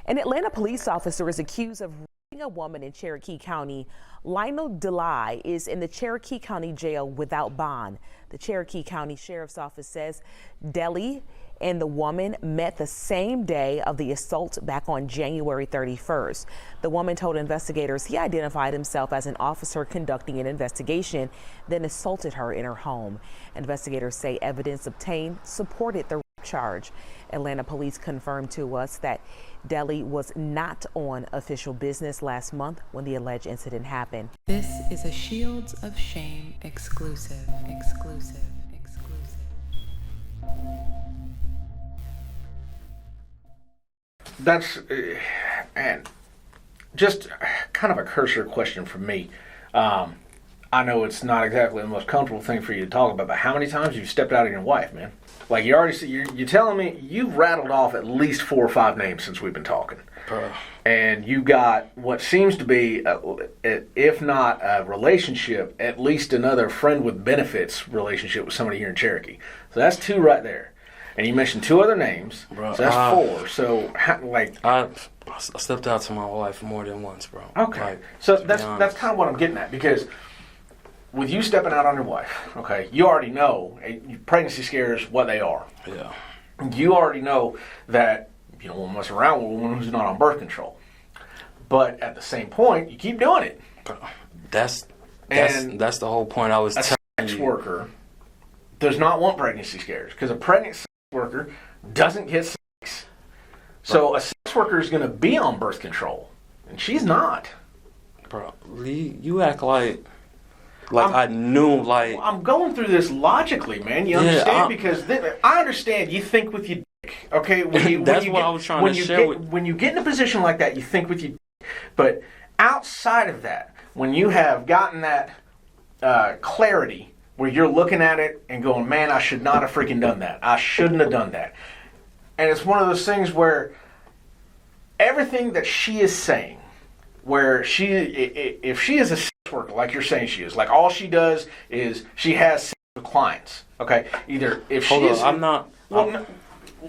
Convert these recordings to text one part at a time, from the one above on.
An Atlanta police officer is accused of raping a woman in Cherokee County. Lionel Joseph is in the Cherokee County jail without bond. The Cherokee County Sheriff's Office says Dely and the woman met the same day of the assault back on January 31st. The woman told investigators he identified himself as an officer conducting an investigation, then assaulted her in her home. Investigators say evidence obtained supported the charge. Atlanta police confirmed to us that Dely was not on official business last month when the alleged incident happened. This is a Shields of Shame exclusive. That's, and just kind of a cursory question from me. I know it's not exactly the most comfortable thing for you to talk about, but how many times have you stepped out on your wife, man? Like, you already see, you're telling me you've rattled off at least 4 or 5 names since we've been talking. And you got what seems to be, if not a relationship, at least another friend with benefits relationship with somebody here in Cherokee. So that's 2 right there. And you mentioned 2 other names, so that's 4. So, I stepped out to my wife more than once, bro. Okay. Like, so that's kind of what I'm getting at, because with you stepping out on your wife, okay, you already know pregnancy scares, what they are. Yeah. You already know that you don't want to mess around with a woman who's not on birth control. But at the same point, you keep doing it. That's the whole point I was telling you. A sex worker does not want pregnancy scares, because a pregnant sex worker doesn't get sex. So a sex worker is going to be on birth control, and she's not. Bro, Lee, you act like I knew, like... I'm going through this logically, man. You understand? Because I understand you think with your dick, okay? That's what I was trying to share with... When you get in a position like that, you think with your dick. But outside of that, when you have gotten that clarity where you're looking at it and going, man, I should not have freaking done that. I shouldn't have done that. And it's one of those things where everything that she is saying, where if she is a sex worker, like you're saying she is, like all she does is she has sex with clients, okay? Either if she is... I'm not... Well, no,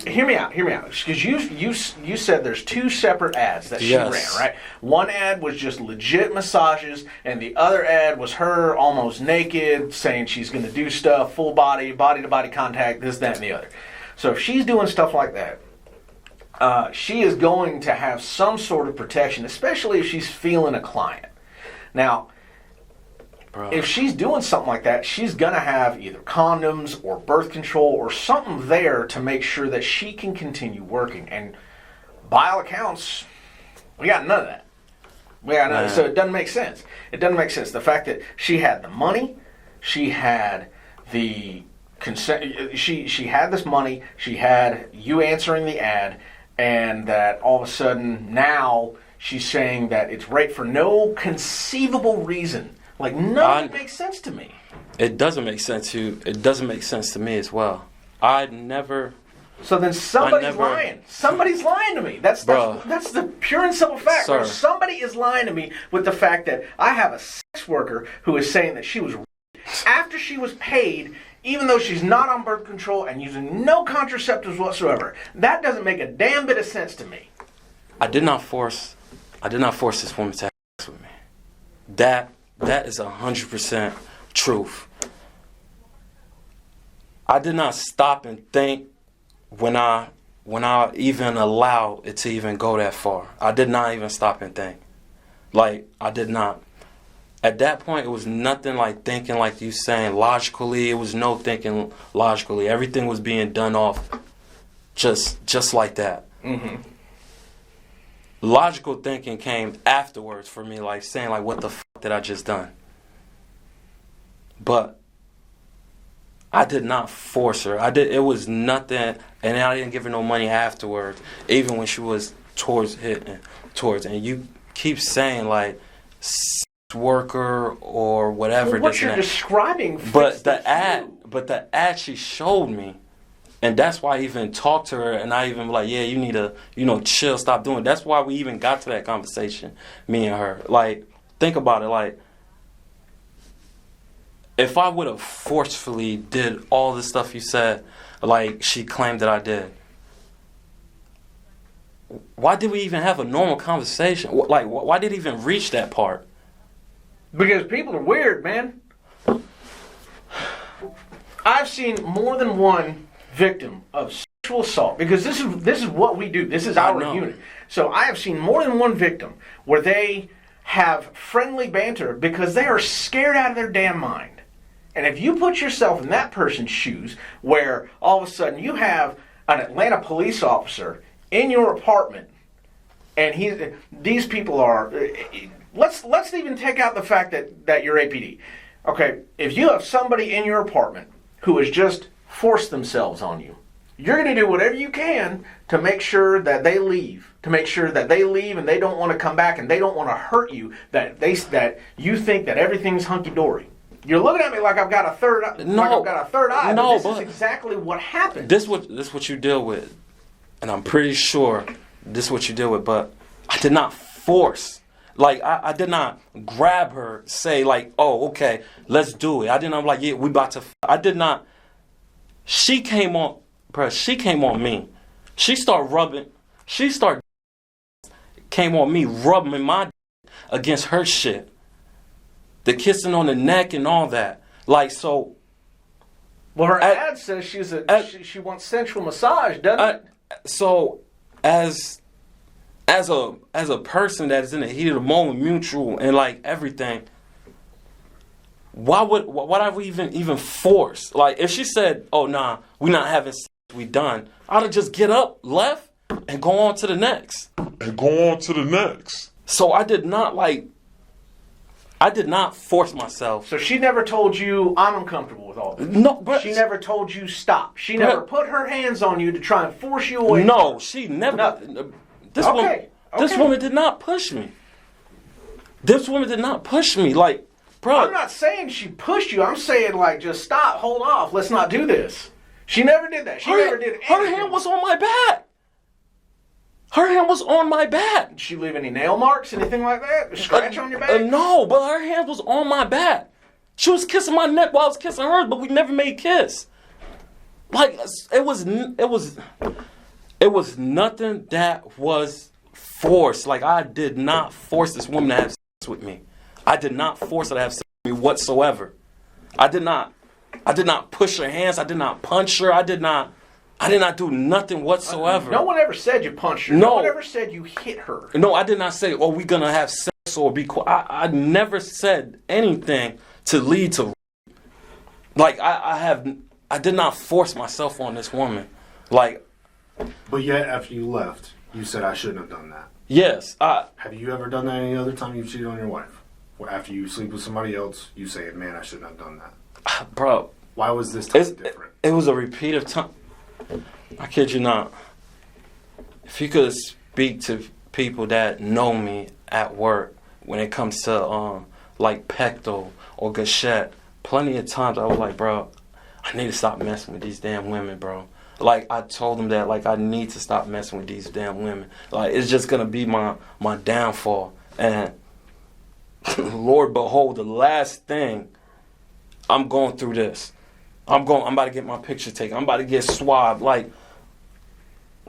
hear me out, because you said there's 2 separate ads that she ran, right? One ad was just legit massages, and the other ad was her almost naked, saying she's going to do stuff, full body to body contact, this, that, and the other. So if she's doing stuff like that, she is going to have some sort of protection, especially if she's feeling a client. Now, if she's doing something like that, she's going to have either condoms or birth control or something there to make sure that she can continue working. And by all accounts, we got none of that. So it doesn't make sense. It doesn't make sense. The fact that she had the money, she had the consent, she had this money, she had you answering the ad, and that all of a sudden now she's saying that it's rape for no conceivable reason. Like, none of it makes sense to me. It doesn't make sense to you. It doesn't make sense to me as well. I never... So then somebody's lying. Somebody's lying to me. That's the pure and simple fact. Sir. Somebody is lying to me with the fact that I have a sex worker who is saying that she was raped after she was paid, even though she's not on birth control and using no contraceptives whatsoever. That doesn't make a damn bit of sense to me. I did not force this woman to have sex with me. That is 100% truth. I did not stop and think when I even allow it to even go that far. I did not even stop and think. Like, I did not. At that point, it was nothing like thinking like you saying logically. It was no thinking logically. Everything was being done off just like that. Mm-hmm. Logical thinking came afterwards for me, like saying like, what the fuck did I just done? But I did not force her. It was nothing, and I didn't give her no money afterwards, even when she was towards. And you keep saying like sex worker or whatever. Well, what you're describing. But the ad she showed me. And that's why I even talked to her, and I even like, yeah, you need to, chill, stop doing it. That's why we even got to that conversation, me and her. Like, think about it. Like, if I would have forcefully did all the stuff you said, like she claimed that I did, why did we even have a normal conversation? Like, why did it even reach that part? Because people are weird, man. I've seen more than one victim of sexual assault, because this is what we do. This is our unit. So I have seen more than one victim where they have friendly banter because they are scared out of their damn mind. And if you put yourself in that person's shoes, where all of a sudden you have an Atlanta police officer in your apartment, and these people are, let's even take out the fact that you're APD. Okay, if you have somebody in your apartment who has just forced themselves on you, you're going to do whatever you can to make sure that they leave. To make sure that they leave and they don't want to come back and they don't want to hurt you. That you think that everything's hunky dory. You're looking at me like I've got a third eye. No, but this is exactly what happened. This what you deal with, and I'm pretty sure this is what you deal with. But I did not force. Like, I did not grab her, say like, oh, okay, let's do it. I did not like, yeah, we about to. I did not. She came on, bro. She came on me. She came on me, rubbing my against her shit. The kissing on the neck and all that. Like, so. Well, her ad says she wants sensual massage, doesn't it? So, as a person that is in the heat of the moment, mutual and like everything, why would we even force? Like, if she said, "Oh nah, we not having sex, we done," I'd have just get up, left, and go on to the next. So I did not force myself. So she never told you, I'm uncomfortable with all this. No, but she never told you stop. She never put her hands on you to try and force you away. No, she never. Nothing. This woman did not push me. This woman did not push me. Like, bro. I'm not saying she pushed you. I'm saying, like, just stop, hold off, let's not do this. She never did that. She never did anything. Her hand was on my back. Her hand was on my back. Did she leave any nail marks, anything like that? A scratch on your back? No, but her hand was on my back. She was kissing my neck while I was kissing hers, but we never made kiss. Like, it was nothing that was forced. Like, I did not force this woman to have sex with me. I did not force her to have sex with me whatsoever. I did not push her hands. I did not punch her. I did not do nothing whatsoever. No one ever said you punched her. No one ever said you hit her. No, I did not say, oh, we gonna have sex or be quiet. I never said anything to lead to. Like, I did not force myself on this woman. Like. But yet, after you left, you said I shouldn't have done that. Yes. Have you ever done that any other time you've cheated on your wife? Or after you sleep with somebody else, you say, man, I shouldn't have done that. Bro. Why was this time different? It was a repeat of time. I kid you not. If you could speak to people that know me at work when it comes to like Pecto or Gachette, plenty of times I was like, bro, I need to stop messing with these damn women, bro. Like, I told them that, like, I need to stop messing with these damn women. Like, it's just gonna be my downfall. And Lord behold, the last thing, I'm going through this. I'm about to get my picture taken. I'm about to get swabbed. Like,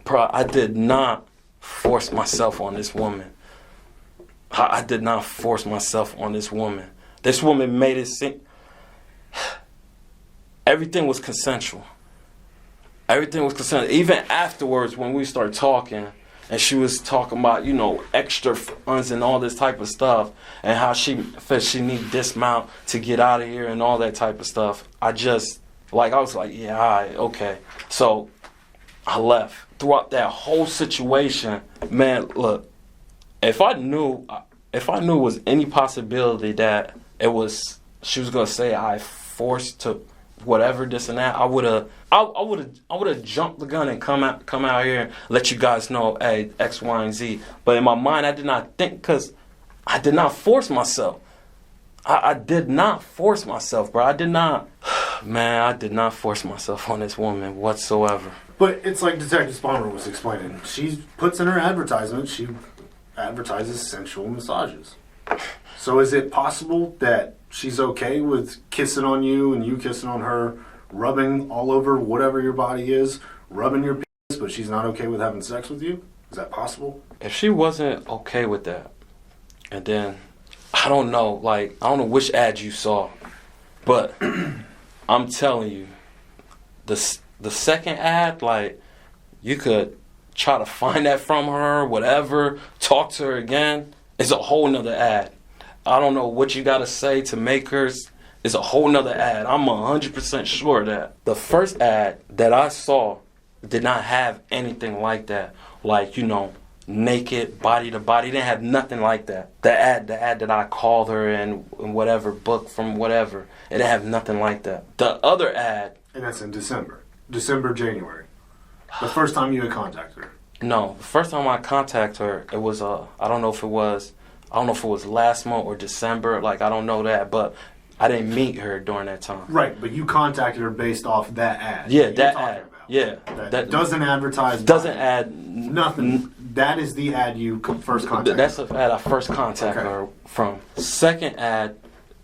bro, I did not force myself on this woman. I did not force myself on this woman. This woman made it seem everything was consensual. Everything was consensual. Even afterwards, when we started talking, and she was talking about, you know, extra funds and all this type of stuff, and how she felt she need dismount to get out of here and all that type of stuff. I was like, yeah, all right, okay. So I left. Throughout that whole situation, man, look, if I knew it was any possibility that she was gonna say I forced to whatever, this and that, I would have jumped the gun and come out here and let you guys know, hey, X, Y, and Z. But in my mind, I did not think, because I did not force myself. I did not force myself, bro. I did not force myself on this woman whatsoever. But it's like Detective Spawner was explaining. She puts in her advertisement, she advertises sensual massages. So is it possible that she's okay with kissing on you and you kissing on her, rubbing all over whatever your body is, rubbing your penis, but she's not okay with having sex with you? Is that possible? If she wasn't okay with that, and then I don't know which ad you saw, but I'm telling you, the second ad, like, you could try to find that from her, whatever, talk to her again. It's a whole nother ad. I don't know what you gotta say to make her. It's a whole nother ad. I'm 100% sure of that. The first ad that I saw did not have anything like that. Like, naked, body to body. It didn't have nothing like that. The ad that I called her and whatever, book from whatever, it didn't have nothing like that. The other ad. And that's in December, January. The first time you had contacted her. No, the first time I contacted her, it was I don't know if it was last month or December. Like, I don't know that, but I didn't meet her during that time. Right, but you contacted her based off that ad. Yeah, that ad. About. Yeah, that doesn't advertise. Doesn't add nothing. That is the ad you first contacted. That's the ad I first contacted her from. Second ad,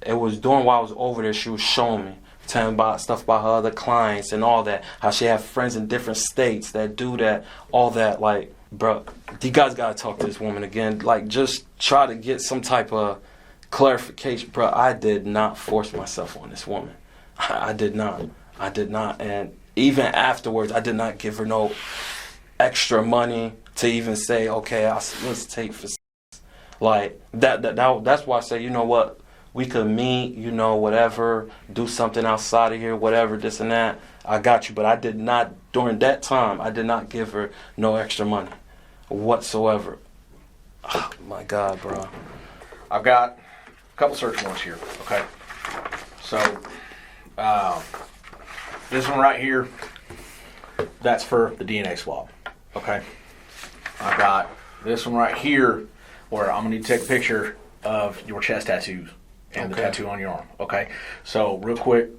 it was during while I was over there. She was showing me, telling about stuff about her other clients and all that. How she have friends in different states that do that, all that. Like, bro, you guys gotta talk to this woman again. Like, just try to get some type of clarification, bro. I did not force myself on this woman. I did not, and even afterwards, I did not give her no extra money to even say, okay, let's take for like that. That's why I say, you know what, we could meet, whatever, do something outside of here, whatever, this and that. I got you, but I did not during that time. I did not give her no extra money whatsoever. Oh my God, bro. I've got a couple search warrants here. Okay, so this one right here, that's for the DNA swab. Okay, I've got this one right here where I'm gonna need to take a picture of your chest tattoos and the tattoo on your arm. Okay, so real quick,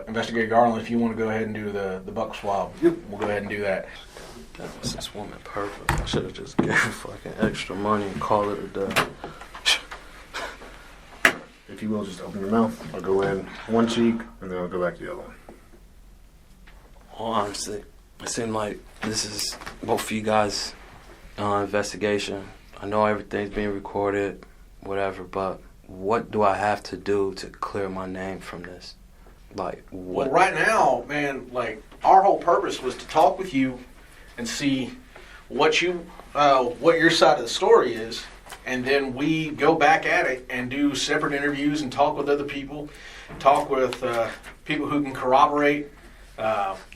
Investigator Garland, if you want to go ahead and do the buccal swab, we'll go ahead and do that. That was this woman purpose. I should have just gave her fucking extra money and call it a day. If you will, just open your mouth. I'll go in one cheek, and then I'll go back to the other one. Honestly, it seemed like this is both of you guys' investigation. I know everything's being recorded, whatever, but what do I have to do to clear my name from this? Like, what? Well, right now, man, like, our whole purpose was to talk with you and see what your side of the story is, and then we go back at it and do separate interviews and talk with other people, talk with people who can corroborate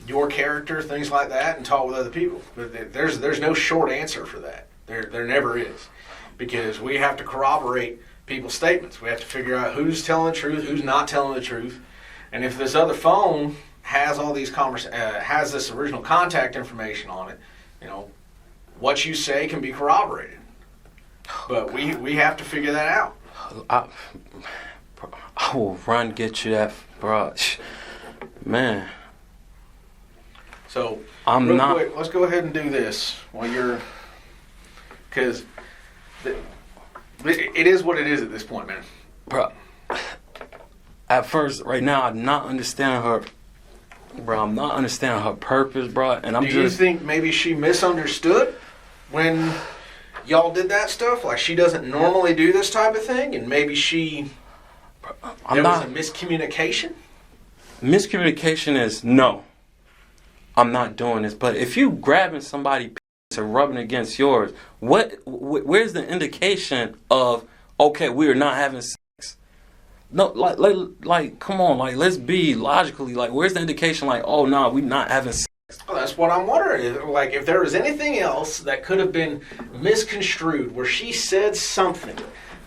your character, things like that, and talk with other people. But there's no short answer for that. There never is, because we have to corroborate people's statements. We have to figure out who's telling the truth, who's not telling the truth, and if this other phone has all these has this original contact information on it, what you say can be corroborated. But we have to figure that out. I will run get you that, bro. Man. So, I'm not. Quick, let's go ahead and do this while you're, because it is what it is at this point, man. Bro, at first, right now, I'm not understanding her. Bro, I'm not understanding her purpose, bro. And Do you think maybe she misunderstood when y'all did that stuff? Like, she doesn't normally do this type of thing, and maybe was a miscommunication? Miscommunication is no. I'm not doing this. But if you grabbing somebody's penis and rubbing against yours, where's the indication of, okay, we are not having sex? No, like, come on, like, let's be logically, like, where's the indication, like, oh, no, we not having sex? Well, that's what I'm wondering. Like, if there was anything else that could have been misconstrued, where she said something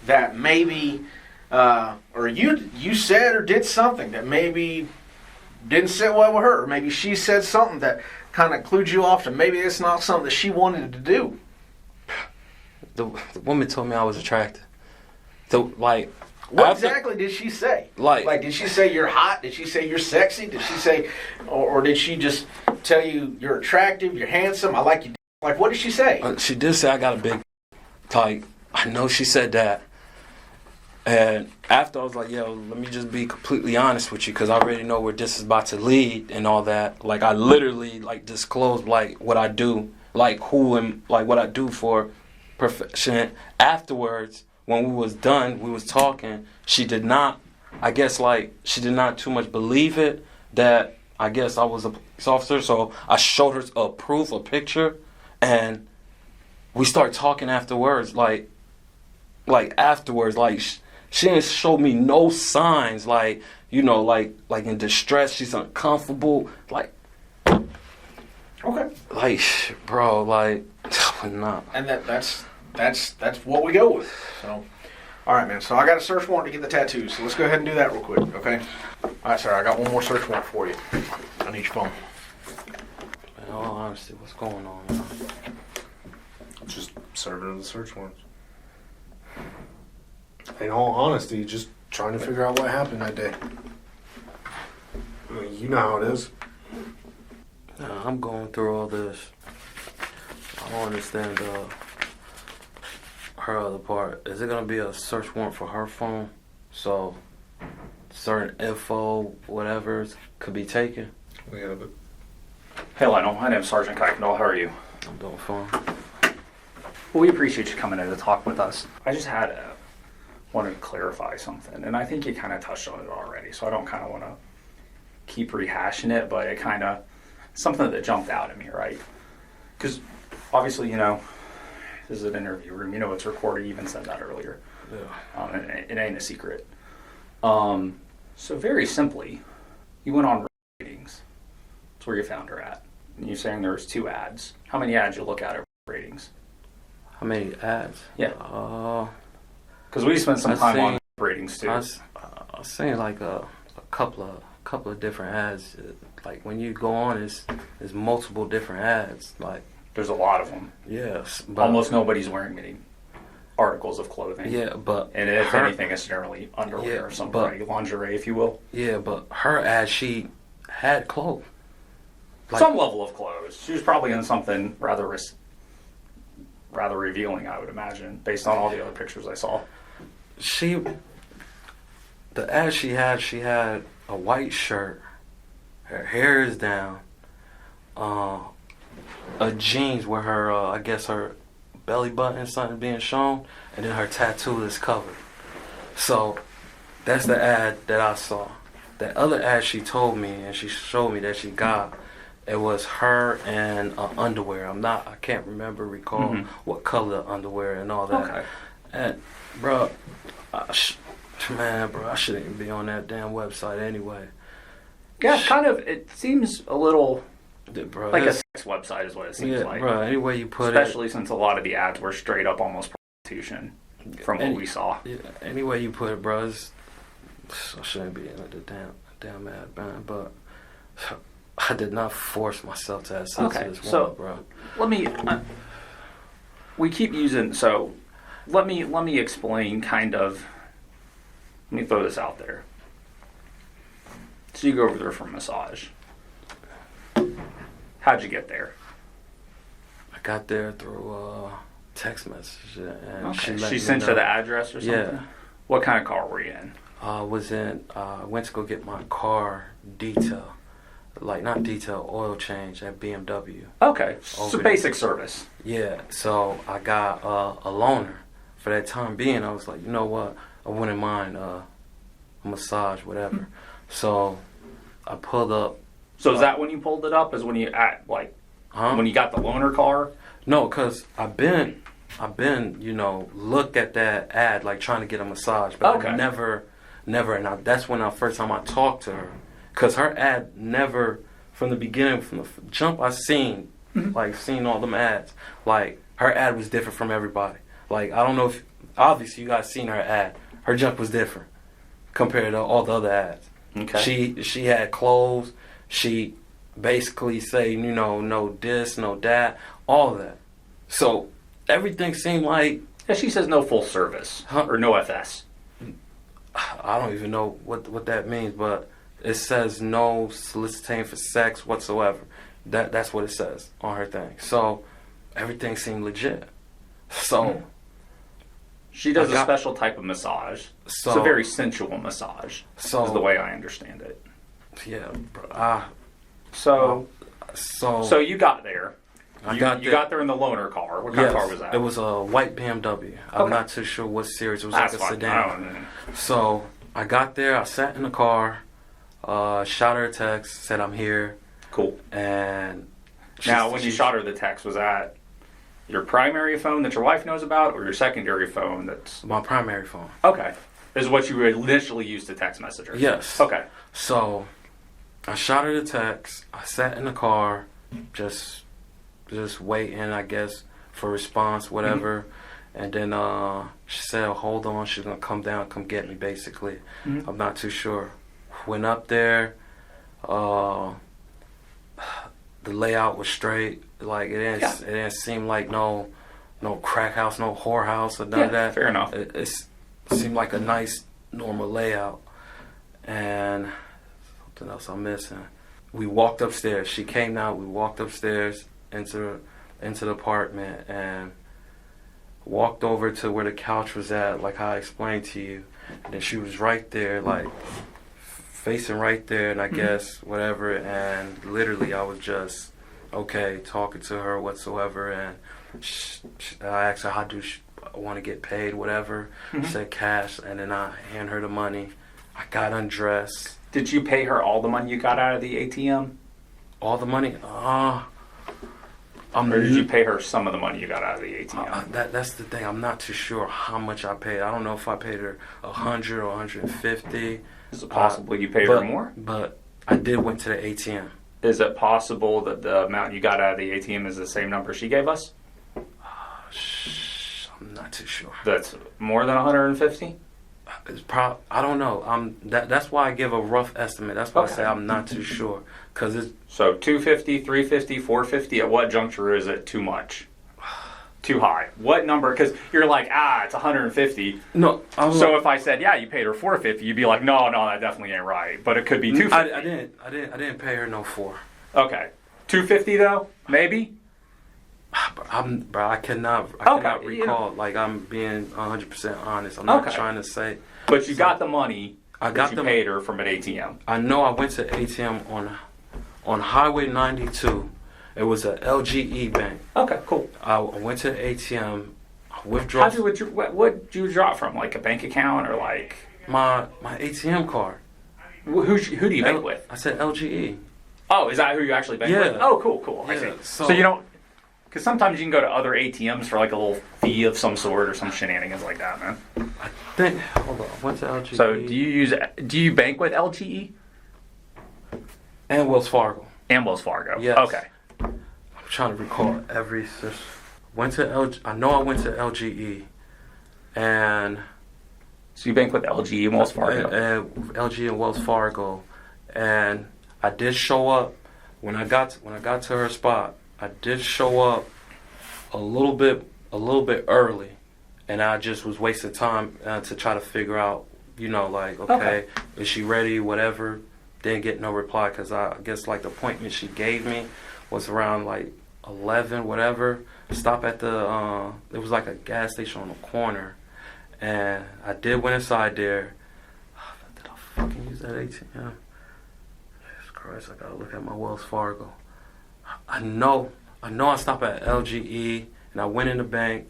that maybe, or you said or did something that maybe didn't sit well with her. Or maybe she said something that kind of clued you off to maybe it's not something that she wanted to do. The woman told me I was attractive. So, like, what exactly did she say? Like, did she say you're hot? Did she say you're sexy? Did she say, or did she just tell you you're attractive, you're handsome, I like you? Like, what did she say? She did say I got a big, like, I know she said that. And after I was like, yo, let me just be completely honest with you, because I already know where this is about to lead and all that. Like, I literally, like, disclosed, like, what I do, like who and like what I do for profession. Afterwards, when we was done, we was talking. She did not, I guess, like she did not too much believe it that I guess I was a police officer. So I showed her a proof, a picture, and we started talking afterwards. Like afterwards, like she didn't show me no signs, like you know, like in distress. She's uncomfortable, like. Okay. Like, bro, like, not. And that's what we go with. So, all right, man. So I got a search warrant to get the tattoos. So let's go ahead and do that real quick, okay? All right, sir. I got one more search warrant for you. I need your phone. In all honesty, what's going on, man? Just serving the search warrants. In all honesty, just trying to figure out what happened that day. I mean, you know how it is. I'm going through all this. I don't understand her other part. Is it gonna be a search warrant for her phone? So certain info, whatever, could be taken? Yeah, but Hey Lionel, my name's Sergeant Kuykendall. How are you? I'm doing fine. Well, we appreciate you coming in to talk with us. I just wanted to clarify something, and I think you kind of touched on it already, so I don't kind of want to keep rehashing it, but it kind of something that jumped out at me, right? Because obviously, you know, this is an interview room. You know it's recorded. You even said that earlier. Yeah. And it ain't a secret. So very simply, you went on ratings. That's where you found her at. And you're saying there was 2 ads. How many ads you look at ratings? How many ads? Yeah. Because we spent some time on ratings too. I was saying like a couple of different ads. Like when you go on, it's multiple different ads. Like there's a lot of them. Yes, but almost nobody's wearing any articles of clothing. Yeah, but and if anything, it's generally underwear or something, like lingerie, if you will. Yeah, but her ad, she had clothes. Like, some level of clothes. She was probably in something rather revealing, I would imagine, based on all the other pictures I saw. The ad she had a white shirt, her hair is down, a jeans where her, I guess her belly button and something being shown, and then her tattoo is covered. So that's the ad that I saw. That other ad she told me and she showed me that she got, it was her and underwear. I can't recall what color underwear and all that. Okay. And bro, I shouldn't even be on that damn website anyway. Yeah, kind of. It seems a little bro, like a sex website is what it seems like. Bro, any way you put especially since a lot of the ads were straight up almost prostitution from what we saw. Yeah, any way you put it, bro, I shouldn't be in the damn ad, man. But I did not force myself to have sex with this woman, bro. Let me. We keep using so. Let me explain kind of. Let me throw this out there. So you go over there for a massage. How'd you get there? I got there through text message. And okay. She sent you the address or something? Yeah. What kind of car were you in? I went to go get my car detail. Like, not detail, oil change at BMW. Okay. So basic service. Yeah. So I got a loaner. For that time being, I was like, you know what? I wouldn't mind a massage, whatever. So I pulled up. So is that when you pulled it up? Is when you when you got the loaner car? No, cause I've been, look at that ad like trying to get a massage, but I never, and that's when first time I talked to her, cause her ad never, from the beginning, from the jump I seen, seen all them ads, like her ad was different from everybody. Like I don't know if obviously you guys seen her ad, her jump was different compared to all the other ads. Okay. She had clothes. She basically say, no this, no that, all of that. So everything seemed like. Yeah, she says no full service or no FS. I don't even know what that means, but it says no soliciting for sex whatsoever. That's what it says on her thing. So everything seemed legit. So. She does a special type of massage. It's a very sensual massage. Is the way I understand it. Yeah, bro. So you got there. You got there in the loaner car. What kind of car was that? It was a white BMW. I'm not too sure what series. It was like a sedan. So I got there. I sat in the car. Shot her a text. Said I'm here. Cool. And now, when you shot her the text, was that your primary phone that your wife knows about, or your secondary phone that's my primary phone? Okay. This is what you initially used to text message her? Yes. Okay. So I shot her the text. I sat in the car, just waiting, I guess, for response, whatever. And then she said, hold on, she's going to come down, come get me, basically. I'm not too sure. Went up there. The layout was straight. Like, it didn't seem like no crack house, no whorehouse, or none of that. Fair enough. It seemed like a nice, normal layout. And something else I'm missing. We walked upstairs. She came out. We walked upstairs into the apartment and walked over to where the couch was at, like how I explained to you. And then she was right there, like facing right there, and I guess whatever. And literally, I was just talking to her whatsoever. And I asked her, how do I want to get paid, whatever. She said cash, and then I hand her the money. I got undressed. Did you pay her all the money you got out of the ATM? All the money? Or did you pay her some of the money you got out of the ATM? That's the thing. I'm not too sure how much I paid. I don't know if I paid her $100 or $150. Is it possible you paid her more? But I did went to the ATM. Is it possible that the amount you got out of the ATM is the same number she gave us? I'm not too sure. That's more than 150? It's I don't know. That's why I give a rough estimate. That's why I say I'm not too sure. So 250, 350, 450. At what juncture is it too much? Too high? What number? Because you're like, it's 150. No. So if I said, you paid her 450, you'd be like, no, that definitely ain't right. But it could be 250. I didn't pay her no 4. Okay. 250 though? Maybe? I cannot recall. Like, I'm being 100% honest. I'm not trying to say. But you got the money. I got you paid her from an ATM. I know I went to ATM on Highway 92. It was a LGE bank. Okay, cool. I went to the ATM. Withdrew. What did you withdraw from? Like a bank account or like my ATM card? Who do you bank with? I said LGE. Oh, is that who you actually bank with? Oh, cool. Yeah. I see. So you don't. Because sometimes you can go to other ATMs for like a little fee of some sort or some shenanigans like that, man. Hold on. I went to LGE. So do you bank with LGE? And Wells Fargo. Yes. Okay. I'm trying to recall I know I went to LGE. And so you bank with LGE and Wells Fargo? And LGE and Wells Fargo. And I did show up when I got to her spot. I did show up a little bit early, and I just was wasting time to try to figure out, okay, is she ready, whatever. Didn't get no reply because I guess like the appointment she gave me was around like 11, whatever. Stop at the it was like a gas station on the corner, and I did went inside there. Did I fucking use that ATM? Jesus Christ, I gotta look at my Wells Fargo. I know I stopped at LGE and I went in the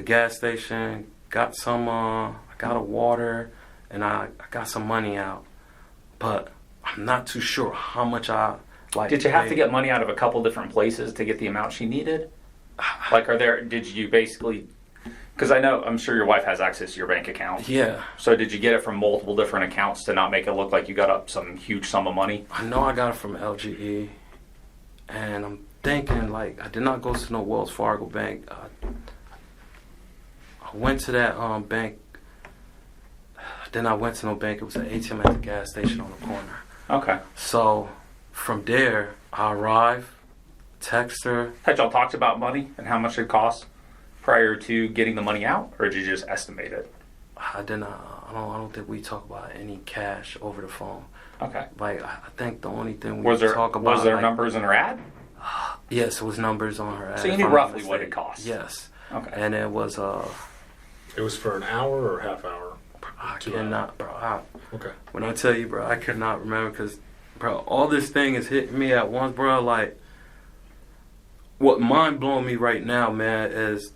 gas station, got some, I got a water and I got some money out. But I'm not too sure how much I Did you have to get money out of a couple different places to get the amount she needed? Like, did you basically, because I'm sure your wife has access to your bank account. Yeah. So did you get it from multiple different accounts to not make it look like you got up some huge sum of money? I know I got it from LGE. And I'm thinking, like, I did not go to no Wells Fargo bank. I went to that bank. Then I went to no bank. It was an ATM at the gas station on the corner. Okay. So from there, I arrived, text her. Had y'all talked about money and how much it cost prior to getting the money out, or did you just estimate it? I did not. I don't think we talk about any cash over the phone. Okay. Like, I think the only thing talk about... Was there numbers in her ad? Yes, it was numbers on her ad. So you knew roughly what it cost? Yes. Okay. And it was... It was for an hour or half hour? I cannot, bro. Okay. When I tell you, bro, I cannot remember because, bro, all this thing is hitting me at once, bro. Like, what mind blowing me right now, man, is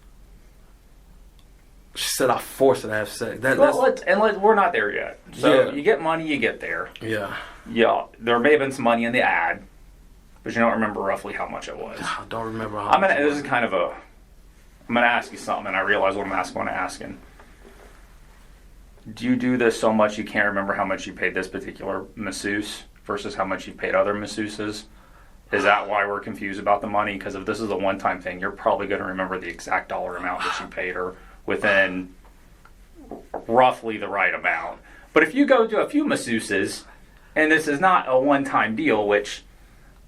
she said I forced her to have sex. We're not there yet. So you get money, you get there. Yeah. Yeah, there may have been some money in the ad, but you don't remember roughly how much it was. I don't remember how much. This is kind of a. I'm gonna ask you something, and I realize what I'm asking. Do you do this so much you can't remember how much you paid this particular masseuse versus how much you paid other masseuses? Is that why we're confused about the money? Because if this is a one-time thing, you're probably going to remember the exact dollar amount that you paid her within roughly the right amount. But if you go to a few masseuses, and this is not a one-time deal, which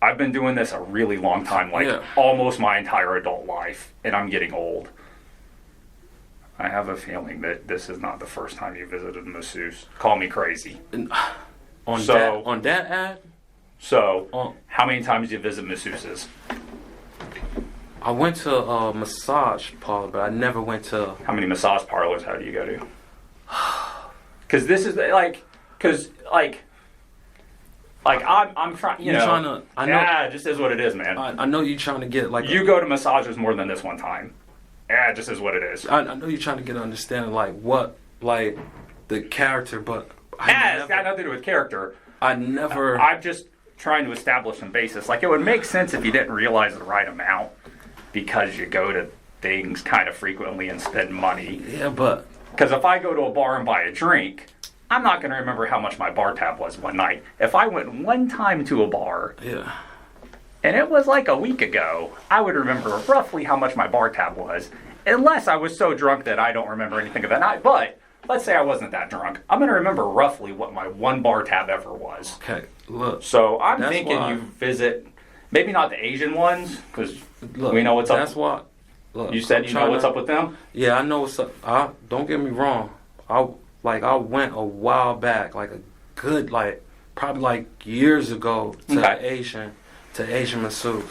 I've been doing this a really long time, almost my entire adult life, and I'm getting old. I have a feeling that this is not the first time you visited a masseuse. Call me crazy. On that ad? So, how many times do you visit masseuses? I went to a massage parlor, but I never went to... How many massage parlors do you go to? Because this is, I'm trying, it just is what it is, man. I know you're trying to get, You go to massages more than this one time. Yeah, it just is what it is. I know you're trying to get an understanding, the character, but... It's got nothing to do with character. I'm just trying to establish some basis. It would make sense if you didn't realize the right amount because you go to things kind of frequently and spend money. Yeah, but... Because if I go to a bar and buy a drink, I'm not going to remember how much my bar tab was one night. If I went one time to a bar... Yeah. And it was a week ago, I would remember roughly how much my bar tab was, unless I was so drunk that I don't remember anything of that night. But let's say I wasn't that drunk. I'm going to remember roughly what my one bar tab ever was. Okay, look. So I'm thinking you visit, maybe not the Asian ones, because we know what's up. That's what. Look, you said you know what's up with them? Yeah, I know what's up. Don't get me wrong. I went a while back, a good, probably years ago to Asian masseuse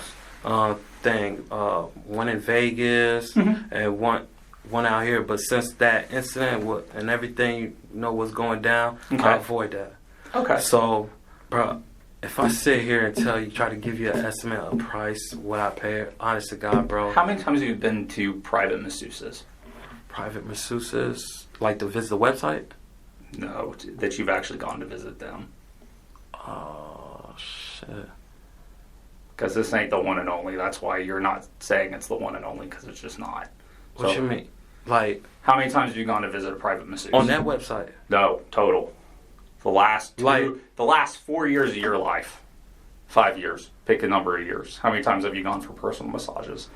thing. One in Vegas and one out here. But since that incident and everything was going down, I avoid that. Okay. So, bro, if I sit here and try to give you an estimate of price, what I pay, honest to God, bro. How many times have you been to private masseuses? Private masseuses? To visit the website? No, that you've actually gone to visit them. Oh, shit. Because this ain't the one and only. That's why you're not saying it's the one and only, because it's just not. What you mean? How many times have you gone to visit a private masseuse? On that website? No, total. The last 4 years of your life. 5 years. Pick a number of years. How many times have you gone for personal massages?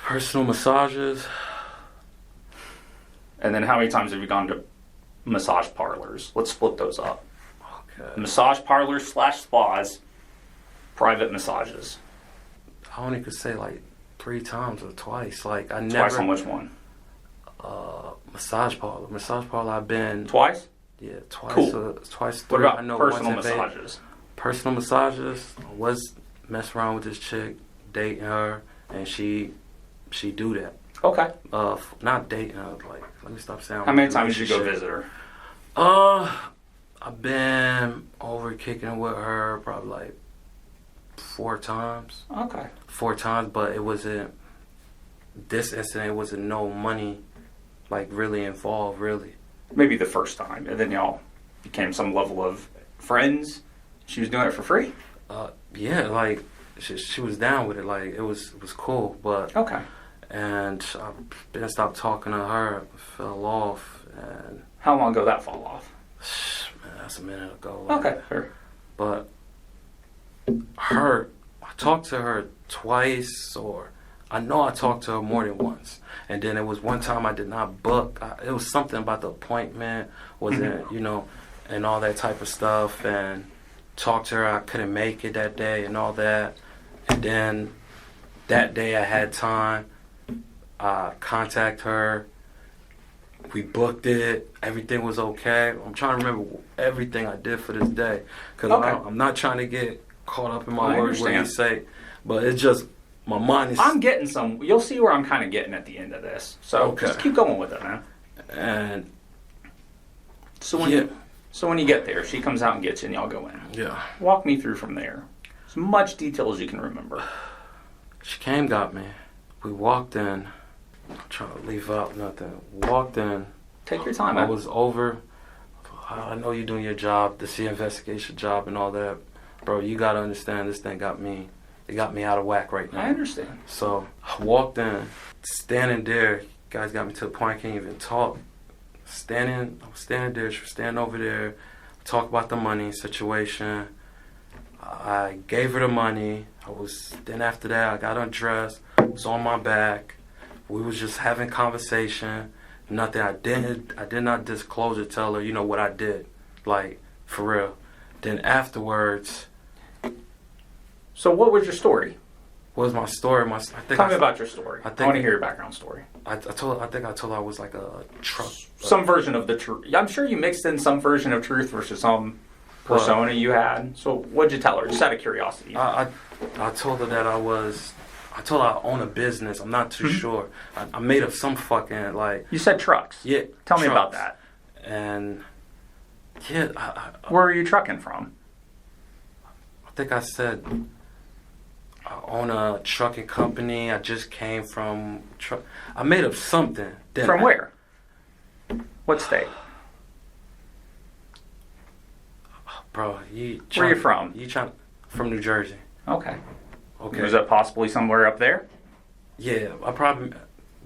Personal massages? And then how many times have you gone to massage parlors? Let's split those up. Okay. Massage parlors / spas, private massages. I only could say 3 times or twice. I never. Twice on which one? Massage parlor. Massage parlor. I've been twice. Yeah, twice. Cool. Twice. What about personal massages? Personal massages. I was messing around with this chick, dating her, and she do that. Okay. Not dating her. Let me stop saying. How many times did you go visit her? I've been over kicking it with her probably 4 times. Okay. 4 times, but it wasn't. This incident wasn't no money, really involved, really. Maybe the first time, and then y'all became some level of friends. She was doing it for free. Yeah, she was down with it. It was cool, but okay. And I then stopped talking to her, fell off, and how long ago that fall off? Man, that's a minute ago. Okay, fair. But I talked to her twice, or I know I talked to her more than once. And then it was one time I did not book. It was something about the appointment, wasn't and all that type of stuff. And talked to her, I couldn't make it that day and all that. And then that day I had time. I contact her. We booked it. Everything was okay. I'm trying to remember everything I did for this day. Because I'm not trying to get caught up in my words when you say. But it's just, my mind is... I'm getting some... You'll see where I'm kind of getting at the end of this. So just keep going with it, man. And... So when you get there, she comes out and gets you and y'all go in. Yeah. Walk me through from there. As much detail as you can remember. She came, got me. We walked in. I'm trying to leave out nothing. Walked in. Take your time. I was over. I know you're doing your job, the sea investigation job and all that. Bro, you got to understand this thing got me. It got me out of whack right now. I understand. So I walked in, standing there. Guys got me to the point I can't even talk. I was standing there. She was standing over there. Talk about the money situation. I gave her the money. Then after that, I got undressed. Was on my back. We was just having conversation. Nothing. I did not disclose or tell her, what I did. Like, for real. Then afterwards. So what was your story? What was my story? Tell me about your story. I want to hear your background story. I told her I was like a truck. Some version of the truth. I'm sure you mixed in some version of truth versus some persona you had. So what'd you tell her? Just out of curiosity. I told her that I told her I own a business. I'm not too sure. I made up some fucking like. You said trucks. Yeah. Tell me about that. And yeah. Where are you trucking from? I think I said I own a trucking company. I just came from I made up something. From where? What state? Bro, where are you from? From New Jersey. Okay. Okay. Was that possibly somewhere up there? Yeah, I probably.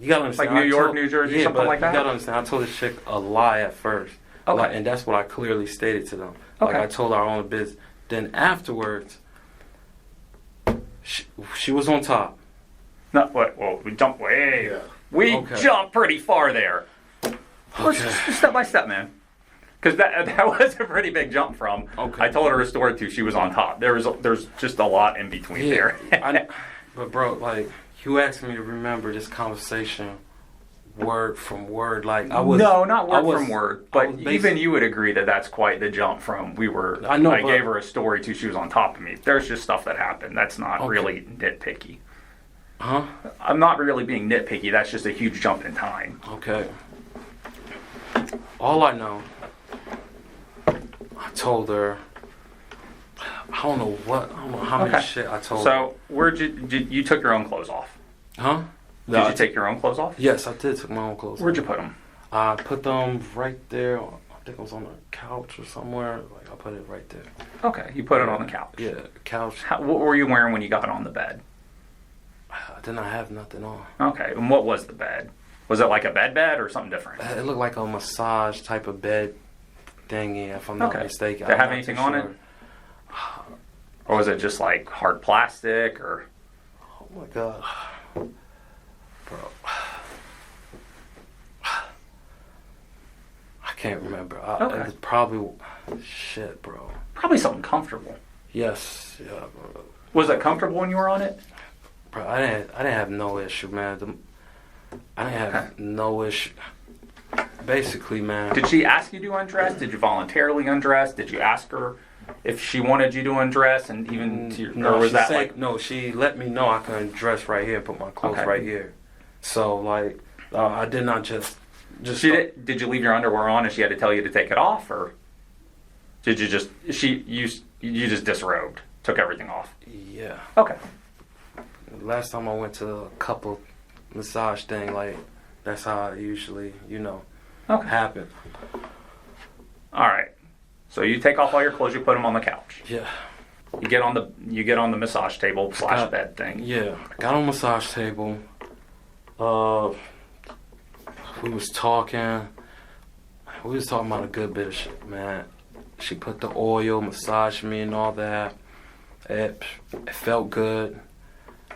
You gotta understand. Like New York, New Jersey, something like that? You gotta understand. I told this chick a lie at first. Okay. And that's what I clearly stated to them. Okay. Like I told her I own a business. Then afterwards, she was on top. No, what? Well, we jumped way. Yeah. We jumped pretty far there. Okay. Just step by step, man. Because that was a pretty big jump from. Okay. I told her a story too. She was on top. There's just a lot in between there. But bro, like you asked me to remember this conversation word from word. Like I was. No, not word from word. But even you would agree that that's quite the jump from I know. I gave her a story too. She was on top of me. There's just stuff that happened. That's not really nitpicky. Huh? I'm not really being nitpicky. That's just a huge jump in time. Okay. All I know. I told her, I don't know how many shit I told her. So, where'd you took your own clothes off? Huh? Did you take your own clothes off? Yes, I did take my own clothes Where'd off. you put them? I put them right there. I think it was on the couch or somewhere. Like I put it right there. Okay, you put it on the couch. Yeah, couch. What were you wearing when you got on the bed? I did not have nothing on. Okay, and what was the bed? Was it like a bed or something different? It looked like a massage type of bed thingy, if I'm not mistaken. Did it have anything on it? Or was it just like hard plastic or? Oh my god. Bro. I can't remember. It's probably shit, bro. Probably something comfortable. Yes, yeah, bro. Was it comfortable when you were on it? Bro, I didn't have no issue, man. I didn't have no issue. Basically, man. Did she ask you to undress? Did you voluntarily undress? Did you ask her if she wanted you to undress? And even or was that like? No, she let me know I could undress right here, put my clothes right here. So like, I did not just. Did you leave your underwear on and she had to tell you to take it off, or did you just you just disrobed, took everything off? Yeah. Okay. Last time I went to a couple massage thing, like that's how it usually, happen. All right. So you take off all your clothes, you put them on the couch. Yeah. You get on the massage table / bed thing. Yeah. I got on the massage table. We was talking about a good bit of shit, man. She put the oil, massaged me and all that. It felt good.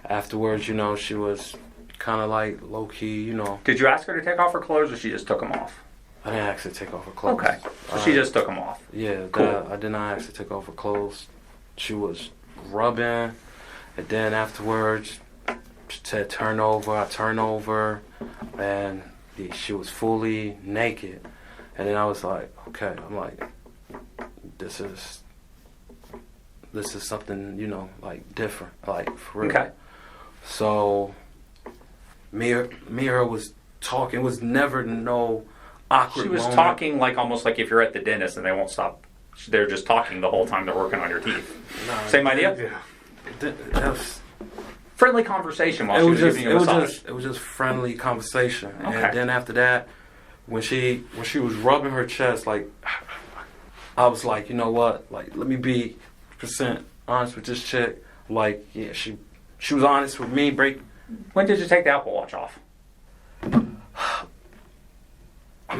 Afterwards, she was kind of like low key, Did you ask her to take off her clothes, or she just took them off? I didn't ask her to take off her clothes. Okay, so she just took them off. Yeah, cool. I did not ask her to take off her clothes. She was rubbing, and then afterwards, she said turn over. I turned over, and she was fully naked. And then I was like, okay, I'm like, this is something, like different, like for real. Okay. So me and her was talking. It was never no awkward She was moment. talking like almost like if you're at the dentist and they won't stop. They're just talking the whole time they're working on your teeth. No, Same idea? Yeah. For friendly conversation while she was giving you a massage. It was just friendly conversation. Okay. And then after that, when she was rubbing her chest, like, I was like, you know what? Like, let me be % honest with this chick. Like, yeah, she was honest with me. When did you take the Apple Watch off? I'm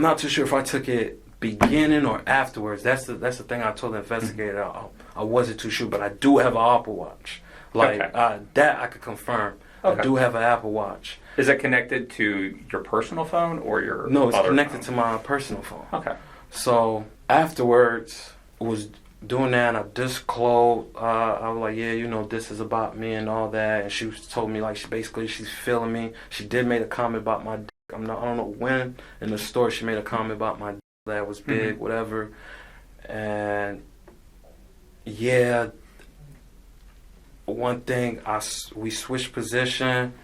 not too sure if I took it beginning or afterwards. That's the thing I told the investigator. I wasn't too sure, but I do have an Apple Watch. Like, that I could confirm. Okay. I do have an Apple Watch. Is it connected to your personal phone or your No, it's other connected phone? to my personal phone. Okay. So afterwards, was doing that, and I disclosed. I was like, yeah, you know, this is about me and all that. And she told me, like, she's feeling me. She did make a comment about my dick. I don't know when in the store she made a comment about my dick that was big, whatever. And yeah, one thing, we switched position.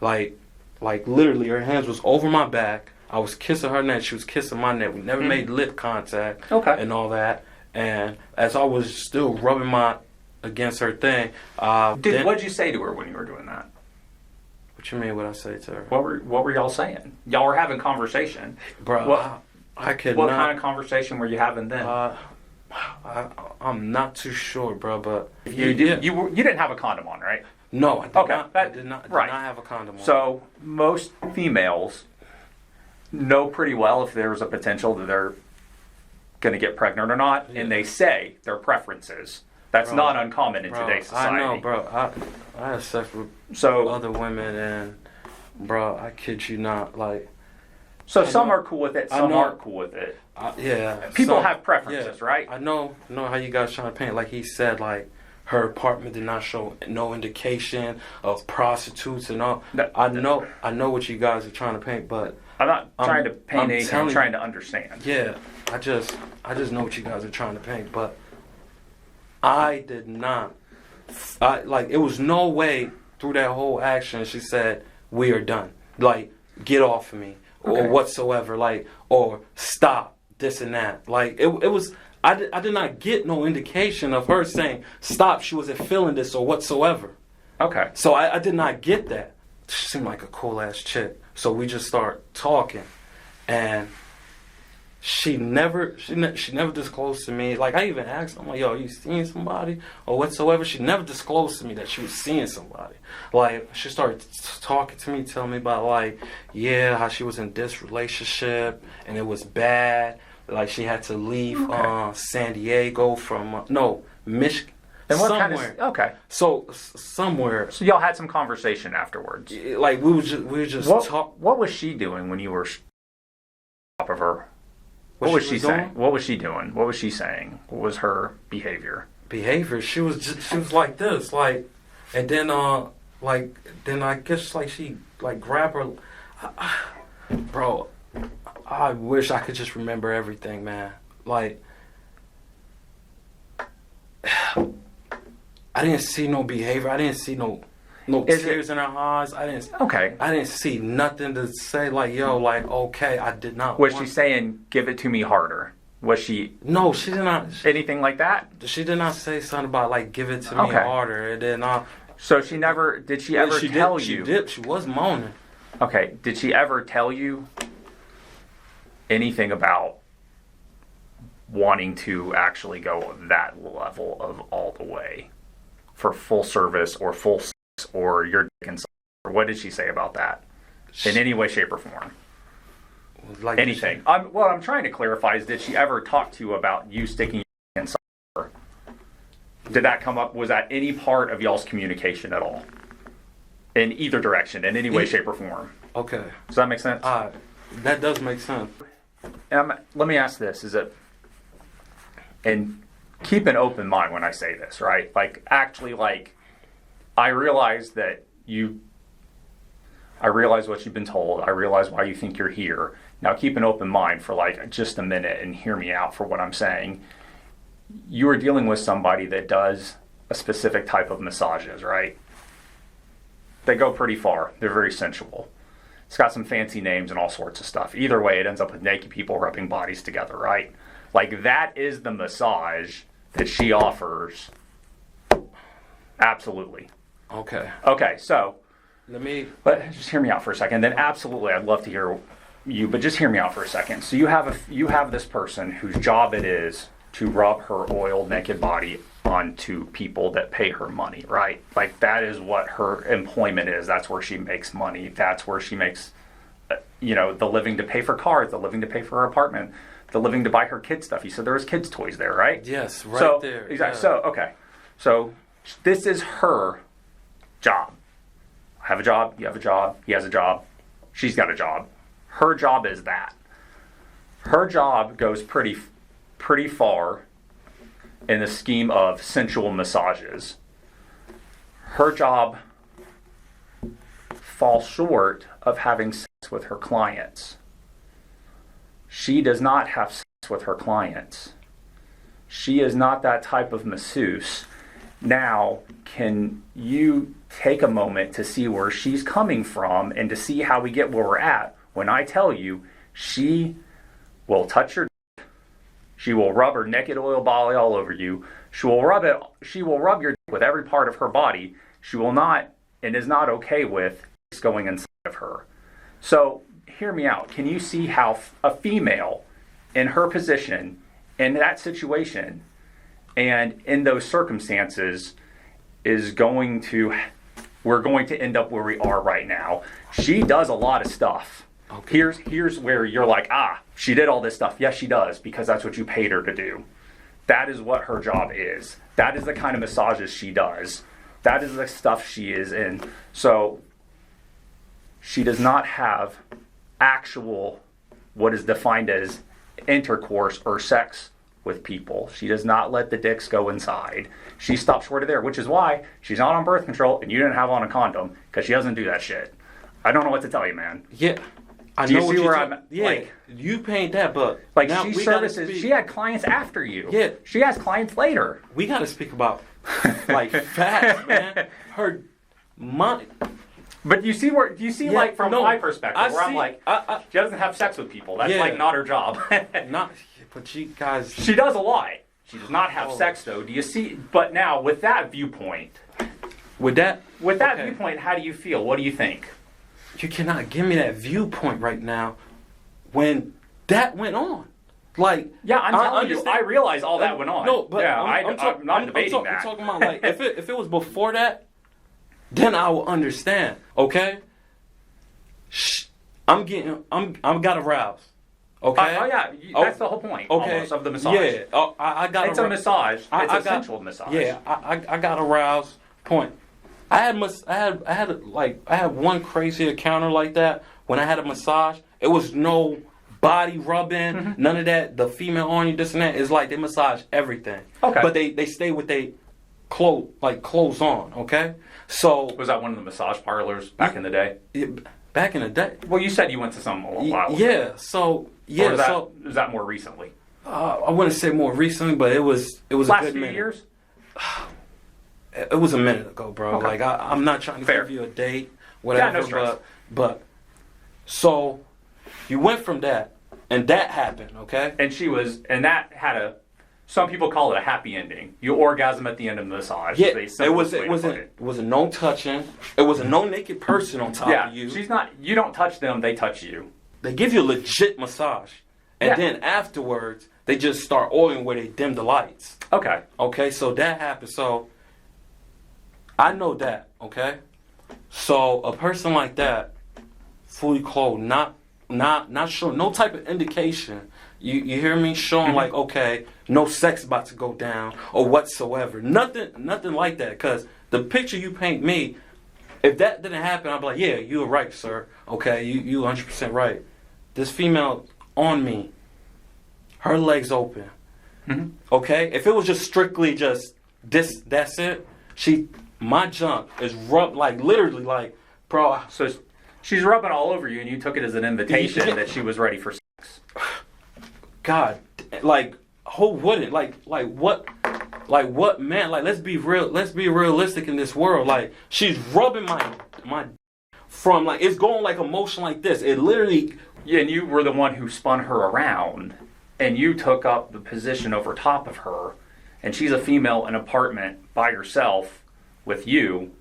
Like literally, her hands was over my back. I was kissing her neck. She was kissing my neck. We never made lip contact. Okay. And all that. And as I was still rubbing against her thing, What did you say to her when you were doing that? What you mean? What I say to her? What were y'all saying? Y'all were having conversation, Bro. I could What not. kind of conversation were you having then? I'm not too sure, bro. But you didn't have a condom on, right? No, I did Okay, not. I did not have a condom on. So most females know pretty well if there's a potential that they're going to get pregnant or not, and they say their preferences. That's not uncommon in today's society. I know, bro. I have sex with other women, and bro, I kid you not, like. So some are cool with it, some aren't cool with it. Yeah. People have preferences, right? I know how you guys trying to paint. Like he said, like her apartment did not show no indication of prostitutes and all. No, I know what you guys are trying to paint, but I'm not trying to paint anything. I'm trying to understand. Yeah, I just know what you guys are trying to paint, but I did not. It was no way through that whole action she said, "We are done." Like, get off of me. Or whatsoever, like, or stop this and that. Like, it was, I did not get no indication of her saying stop. She wasn't feeling this or whatsoever. Okay. So I did not get that. She seemed like a cool ass chick. So we just start talking, and she never disclosed to me. Like, I even asked her, I'm like, yo, are you seeing somebody or whatsoever? She never disclosed to me that she was seeing somebody. Like, she started talking to me, telling me about, like, yeah, how she was in this relationship and it was bad. Like, she had to leave San Diego from Michigan. And what somewhere. So somewhere. So y'all had some conversation afterwards. Like, we were just talking. What was she doing when you were top of her? What was she saying? What was she doing? What was she saying? What was her behavior? She was like this, like, and then then I guess like she like grabbed her. Bro, I wish I could just remember everything, man. Like, I didn't see no behavior. I didn't see no tears in her eyes. I didn't see nothing to say like, yo, like, okay, I did not. Was she saying, give it to me harder? Was she? No, she did not. Anything like that? She did not say something about like, give it to me harder. And then so she never, did she ever tell you? She was moaning. Okay, did she ever tell you anything about wanting to actually go that level of all the way for full service or full sex or your dick and or what did she say about that in any way, shape, or form? Like anything. What I'm trying to clarify is, did she ever talk to you about you sticking your dick in her? Did that come up? Was that any part of y'all's communication at all? In either direction, in any way, shape, or form? Okay. Does that make sense? That does make sense. Let me ask this: and keep an open mind when I say this, right? Like, actually, like, I realize what you've been told. I realize why you think you're here. Now, keep an open mind for like just a minute and hear me out for what I'm saying. You are dealing with somebody that does a specific type of massages, right? They go pretty far. They're very sensual. It's got some fancy names and all sorts of stuff. Either way, it ends up with naked people rubbing bodies together, right? Like, that is the massage that she offers. Absolutely. Okay. Okay, so Let just hear me out for a second. Then absolutely, I'd love to hear you, but just hear me out for a second. So you have this person whose job it is to rub her oiled naked body onto people that pay her money, right? Like that is what her employment is. That's where she makes money. That's where she makes, the living to pay for cars, the living to pay for her apartment, the living to buy her kids stuff. You said there was kids' toys there, right? Yes, right there. Exactly. Yeah. So, okay. So this is her job. I have a job, you have a job, he has a job, she's got a job. Her job is that. Her job goes pretty far in the scheme of sensual massages. Her job falls short of having sex with her clients. She does not have sex with her clients. She is not that type of masseuse. Now, can you take a moment to see where she's coming from and to see how we get where we're at when I tell you she will touch your dick, she will rub her naked oil body all over you, she will rub your dick with every part of her body, she will not and is not okay with going inside of her. So, hear me out. Can you see how a female in her position, in that situation, and in those circumstances we're going to end up where we are right now. She does a lot of stuff. Okay. Here's where you're like, she did all this stuff. Yes, she does, because that's what you paid her to do. That is what her job is. That is the kind of massages she does. That is the stuff she is in. So she does not have actual, what is defined as intercourse or sex with people. She does not let the dicks go inside. She stops short of there, which is why she's not on birth control and you didn't have on a condom, because she doesn't do that shit. I don't know what to tell you, man. Yeah. I do you know see what where I'm I'm yeah, like, you paid that, but like now she we services, she had clients after you. Yeah. She has clients later. We gotta speak about like facts, man. Her money. But you see like from my perspective, I'm like, she doesn't have sex with people. That's like not her job. But you guys, she does a lot. She does not have sex though. Do you see? But now with that viewpoint, viewpoint, how do you feel? What do you think? You cannot give me that viewpoint right now when that went on. Like, yeah, I'm telling you, I realize all that went on. No, but yeah, I'm not debating that. I'm talking about like if it was before that, then I will understand. Okay, I'm got aroused. Okay. That's the whole point. Okay. Almost of the massage. Yeah, I got. It's a massage. It's a sensual massage. Yeah, I got aroused. Point. I had one crazy encounter like that when I had a massage. It was no body rubbing, none of that. The female on you, this and that. It's like they massage everything. Okay. But they stay with they clothes on. Okay. So was that one of the massage parlors back in the day? Back in the day. Well, you said you went to some a while ago. Yeah. So yeah. Was that more recently? I wouldn't say more recently, but it was a last good few minute. Years. It was a minute ago, bro. Okay. Like I'm not trying to give you a date, whatever. Yeah, no stress. But so you went from that, and that happened, okay? And that had some people call it a happy ending. You orgasm at the end of the massage. Yeah, it wasn't no touching. It wasn't no naked person on top of you. You don't touch them, they touch you. They give you a legit massage. And then afterwards, they just start oiling where they dim the lights. Okay. Okay, so that happened. So I know that, okay? So a person like that, fully clothed, not showing no type of indication. You hear me? Showing like, okay, no sex about to go down or whatsoever. Nothing like that. Because the picture you paint me, if that didn't happen, I'd be like, yeah, you were right, sir. Okay, you 100% right. This female on me, her legs open. Mm-hmm. Okay? If it was just strictly just this, that's it. My junk is rubbed like literally like, bro. So she's rubbing all over you, and you took it as an invitation that she was ready for sex. God, like who wouldn't? Like what man? Like let's be real. Let's be realistic in this world. Like she's rubbing my from like it's going like a motion like this. It literally. Yeah, and you were the one who spun her around, and you took up the position over top of her, and she's a female in an apartment by herself with you,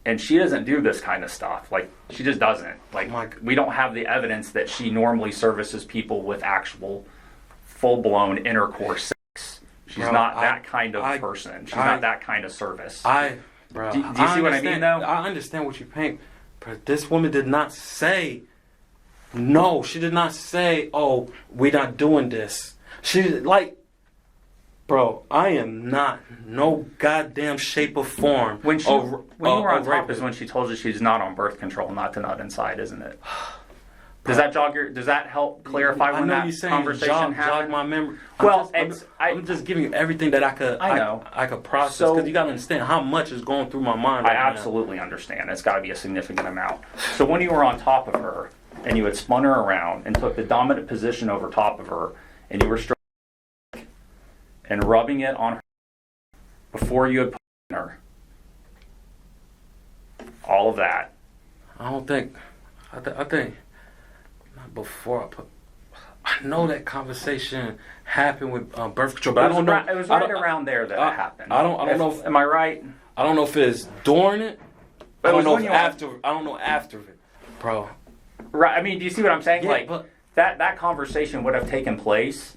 And she doesn't do this kind of stuff. Like, she just doesn't. Like, we don't have the evidence that she normally services people with actual full-blown intercourse sex. She's not that kind of person. She's not that kind of service. Do you see what I mean, though? I understand what you're saying, but this woman did not say no. She did not say, "Oh, we're not doing this." She like, bro, I am not no goddamn shape or form. When you were on top is when she told you she's not on birth control, not to nut inside, isn't it? Does that help clarify when that conversation happened? Jog my memory. Well, I'm just giving you everything that I could process, because you got to understand how much is going through my mind. I absolutely understand. It's got to be a significant amount. So when you were on top of her and you had spun her around and took the dominant position over top of her, and you were stroking and rubbing it on her before you had put it in her, all of that. I think before I know that conversation happened with birth control, but I don't know. It was right around there that it happened. I don't know. Am I right? I don't know if it's during it. I don't know if after. I don't know after it, bro. Right. I mean, do you see what I'm saying? Yeah, like but that conversation would have taken place.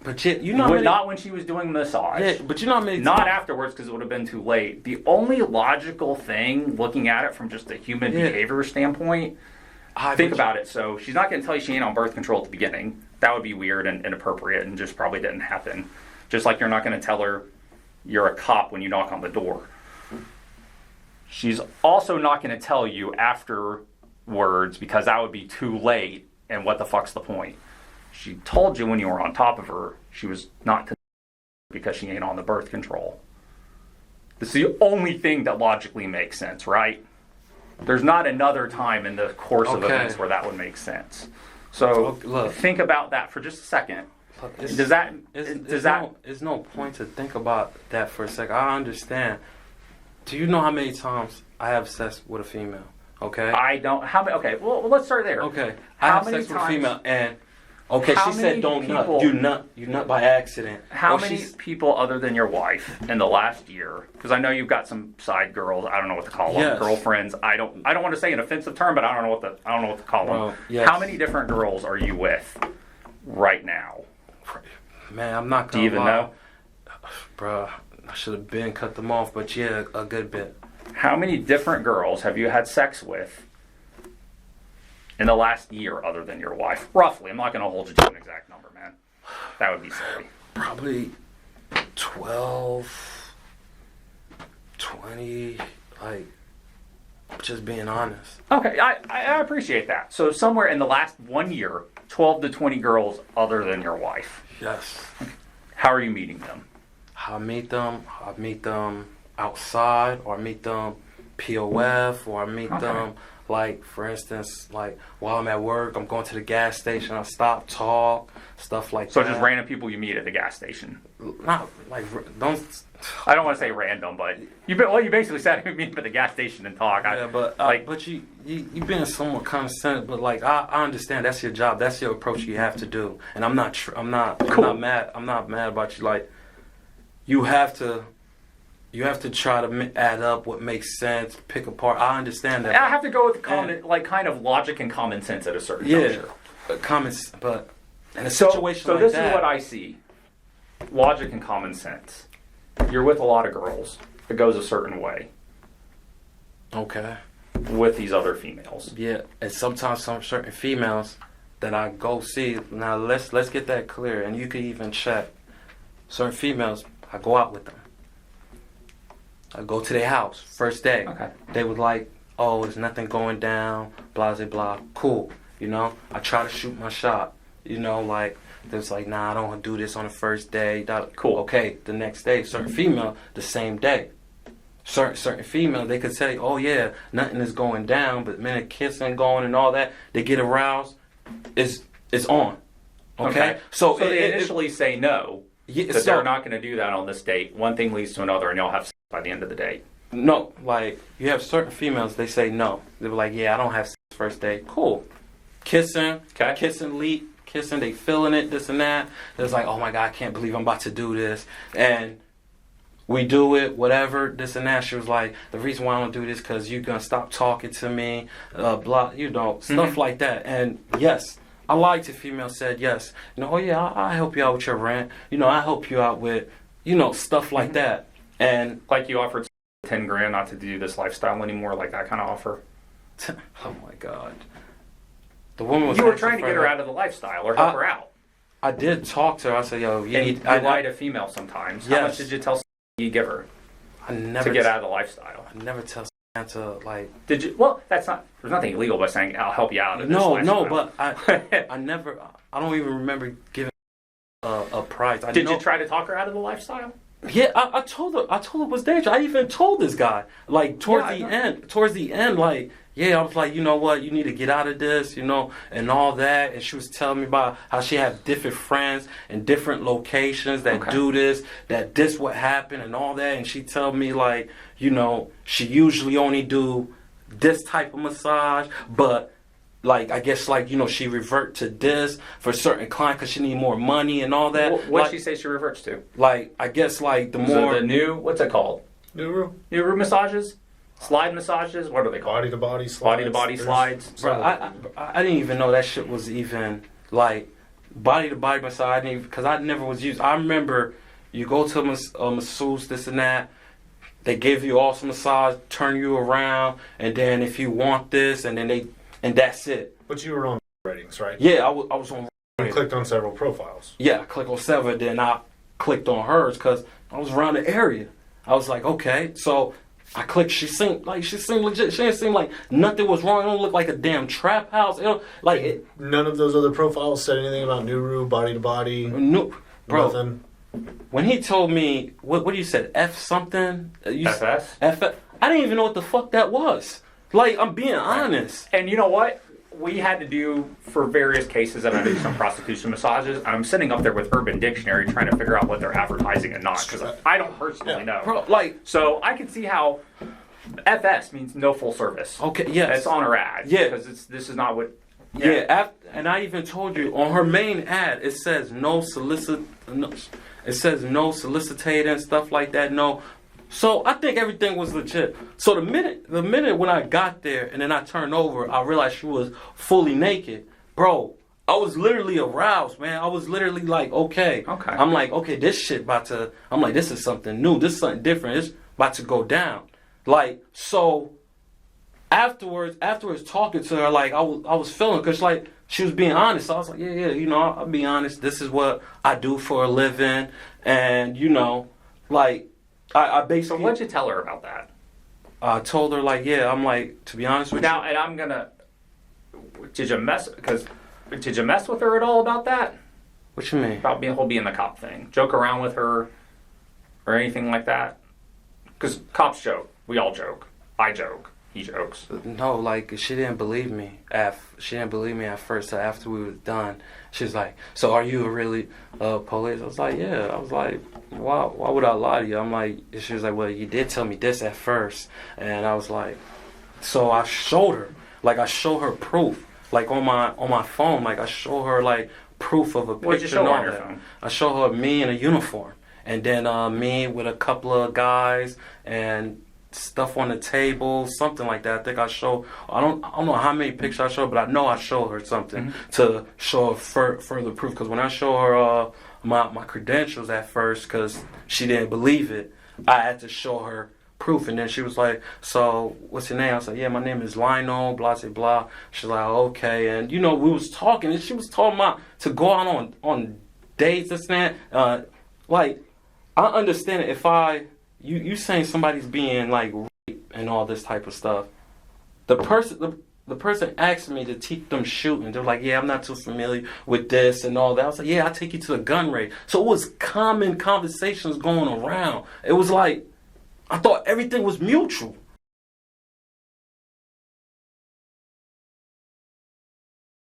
But you know, not when she was doing massage. Yeah, but you know, not afterwards, because it would have been too late. The only logical thing, looking at it from just a human behavior standpoint, think about it. So she's not going to tell you she ain't on birth control at the beginning. That would be weird and inappropriate, and just probably didn't happen. Just like you're not going to tell her you're a cop when you knock on the door. She's also not going to tell you afterwards, because that would be too late. And what the fuck's the point? She told you when you were on top of her she was not to, because she ain't on the birth control. This is the only thing that logically makes sense, right? There's not another time in the course of events where that would make sense. So think about that for just a second. There's no point to think about that for a second. I understand. Do you know how many times I have sex with a female? Okay. I don't. How many? Okay. Well, let's start there. Okay. I have sex with a female, and she said don't nut. You nut by accident. How many people other than your wife in the last year? Because I know you've got some side girls. I don't know what to call them. Girlfriends. I don't want to say an offensive term, but I don't know what to call them. Yes. How many different girls are you with right now? Man, I'm not gonna. Do you even know? Bruh, I should have been cut them off, but yeah, a good bit. How many different girls have you had sex with in the last year other than your wife? Roughly. I'm not going to hold you to an exact number, man. That would be silly. Probably 12, 20, like, just being honest. Okay, I appreciate that. So somewhere in the last 1 year, 12 to 20 girls other than your wife. Yes. How are you meeting them? I meet them outside, or I meet them POF, or I meet them, like, for instance, like, while I'm at work, I'm going to the gas station, I stop, talk, stuff like that. So just random people you meet at the gas station? Not, like, I don't want to say random, but you basically said you meet at the gas station and talk. Yeah, but you being somewhat condescending, but, like, I understand that's your job, that's your approach you have to do, and I'm not mad about you, like, you have to try to add up what makes sense, pick apart. I understand that. I have to go with kind of logic and common sense at a certain juncture. But in a situation like that. So this is what I see. Logic and common sense. You're with a lot of girls. It goes a certain way. Okay. With these other females. Yeah, and sometimes some certain females that I go see. Now let's get that clear, and you can even check. Certain females, I go out with them. I go to their house, first day. Okay. They was like, oh, there's nothing going down, blah, blah, blah. Cool, you know? I try to shoot my shot, you know, like, there's like, nah, I don't want to do this on the first day. Cool. Okay, the next day, certain female, the same day. Certain female, they could say, oh, yeah, nothing is going down, but minute kissing going and all that, they get aroused, it's on. Okay? So they initially say no. Yeah, they're not going to do that on this date. One thing leads to another, and you'll have sex by the end of the date. No, like, you have certain females, they say no. They were like, yeah, I don't have sex first day. Cool. Kissing, kissing, they feeling it, this and that. It's like, oh my God, I can't believe I'm about to do this. And we do it, whatever, this and that. She was like, the reason why I don't do this because you're going to stop talking to me, blah, stuff like that. And yes, I liked it. Female said yes. Oh yeah, I'll help you out with your rent. I help you out with, stuff like that. And like you offered 10 grand not to do this lifestyle anymore, like that kind of offer. Oh my God. The woman was. You were trying to get her out of the lifestyle or help her out. I did talk to her. I said, yo, you lie to female sometimes. Yes. How much did you tell you give her to get out of the lifestyle? I never tell to like. Did you? Well, that's not. There's nothing illegal by saying I'll help you out of this lifestyle. No, but I never. I don't even remember giving a price. Did you try to talk her out of the lifestyle? Yeah, I told her. It was dangerous. I even told this guy like towards the end, like. Yeah, I was like, you know what, you need to get out of this, and all that. And she was telling me about how she had different friends in different locations that do this, that this would happen and all that. And she told me like, she usually only do this type of massage, but like, I guess like, she revert to this for certain clients because she need more money and all that. What did she say she reverts to? Like, I guess like the more... the new, what's it called? New room massages? Slide massages? What are they called? Body to body slides. Body to body slides. Bro, I didn't even know that shit was even like body to body massage. Because I never was used. I remember you go to a masseuse, this and that. They give you awesome massage, turn you around, and then if you want this, and that's it. But you were on ratings, right? Yeah, I was on. You clicked on several profiles. Yeah, I clicked on several. Then I clicked on hers because I was around the area. I was like, okay, so. I clicked. She seemed legit. She didn't seem like nothing was wrong. It don't look like a damn trap house. None of those other profiles said anything about Nuru, body to body. No, bro. Nothing. When he told me what you said, F something. FS. F. I didn't even know what the fuck that was. Like, I'm being honest. And you know what? We had to do, for various cases, and I did some prostitution massages, and I'm sitting up there with Urban Dictionary trying to figure out what they're advertising and not, because I don't personally know. Bro, so I can see how FS means no full service. Okay, yes. It's on her ad. Yeah. Because this is not what... Yeah, and I even told you, on her main ad, it says no soliciting and stuff like that, no... So I think everything was legit. So the minute when I got there and then I turned over, I realized she was fully naked. Bro, I was literally aroused, man. I was literally like, okay. I'm like, okay, this is something new. This is something different. It's about to go down. Like, so afterwards talking to her, like I was feeling, because like she was being honest. So I was like, yeah, I'll be honest. This is what I do for a living. And, like, I basically... So what'd you tell her about that? I told her, like, yeah, I'm like, to be honest with you... Now, and I'm gonna... Did you mess with her at all about that? What you mean? About being the cop thing. Joke around with her or anything like that? Because cops joke. We all joke. I joke. He jokes. No, like, she didn't believe me. She didn't believe me at first. So after we were done, she was like, so are you really police? I was like, yeah. I was like, why would I lie to you? I'm like, she was like, well, you did tell me this at first. And I was like, so I showed her. Like, I show her proof. Like, on my phone, like, I show her, like, proof of a picture. What'd you show her on your phone? I show her me in a uniform. And then me with a couple of guys and stuff on the table, something like that. I think I don't know how many pictures I showed, but I know I showed her something to show her further proof. Because when I show her my credentials at first, because she didn't believe it, I had to show her proof. And then she was like, so what's your name? I said, yeah, my name is Lionel, blah, blah, blah. She's like, okay. And, we was talking, and she was talking about to go out on dates and that. Like, I understand it if you saying somebody's being like raped and all this type of stuff. The person asked me to teach them shooting. They're like, yeah, I'm not too familiar with this and all that. I was like, yeah, I'll take you to the gun range. So it was common conversations going around. It was like, I thought everything was mutual.